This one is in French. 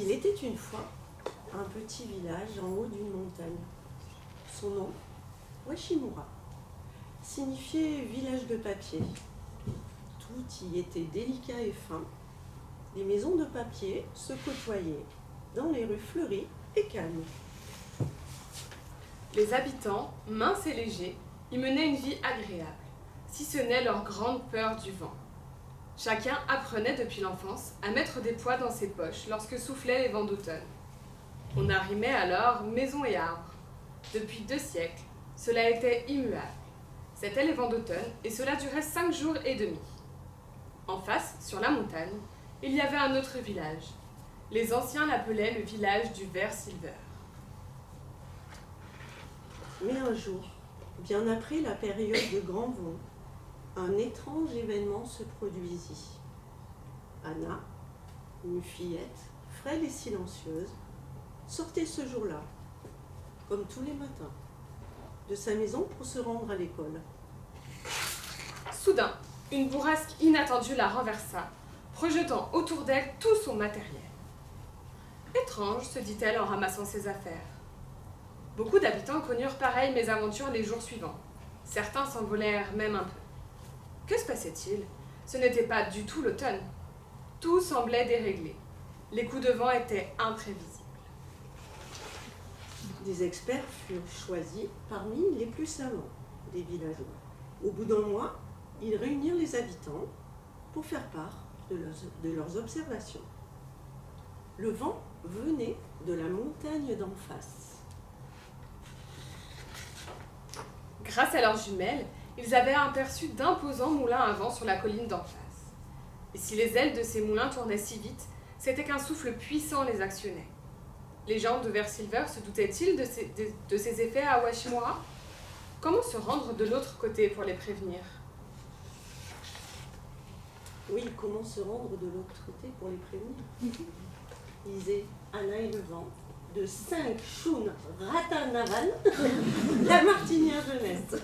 Il était une fois un petit village en haut d'une montagne. Son nom, Washimura, signifiait village de papier. Tout y était délicat et fin. Les maisons de papier se côtoyaient dans les rues fleuries et calmes. Les habitants, minces et légers, y menaient une vie agréable, si ce n'est leur grande peur du vent. Chacun apprenait depuis l'enfance à mettre des poids dans ses poches lorsque soufflaient les vents d'automne. On arrimait alors maisons et arbres. Depuis 2 siècles, cela était immuable. C'étaient les vents d'automne et cela durait 5 jours et demi. En face, sur la montagne, il y avait un autre village. Les anciens l'appelaient le village du ver Silver. Mais un jour, bien après la période de grand vent, un étrange événement se produisit. Anna, une fillette, frêle et silencieuse, sortait ce jour-là, comme tous les matins, de sa maison pour se rendre à l'école. Soudain, une bourrasque inattendue la renversa, projetant autour d'elle tout son matériel. Étrange, se dit-elle en ramassant ses affaires. Beaucoup d'habitants connurent pareille mésaventure les jours suivants. Certains s'envolèrent même un peu. Que se passait-il? Ce n'était pas du tout l'automne. Tout semblait déréglé. Les coups de vent étaient imprévisibles. Des experts furent choisis parmi les plus savants des villageois. Au bout d'un mois, ils réunirent les habitants pour faire part de leurs observations. Le vent venait de la montagne d'en face. Grâce à leurs jumelles, ils avaient aperçu d'imposants moulins à vent sur la colline d'en face. Et si les ailes de ces moulins tournaient si vite, c'était qu'un souffle puissant les actionnait. Les gens de Ver Silver se doutaient-ils de ces effets à Washimura? Comment se rendre de l'autre côté pour les prévenir? Oui, comment se rendre de l'autre côté pour les prévenir? Lisez Anna et le vent de 5 Shun Ratanavan, la Martinière jeunesse.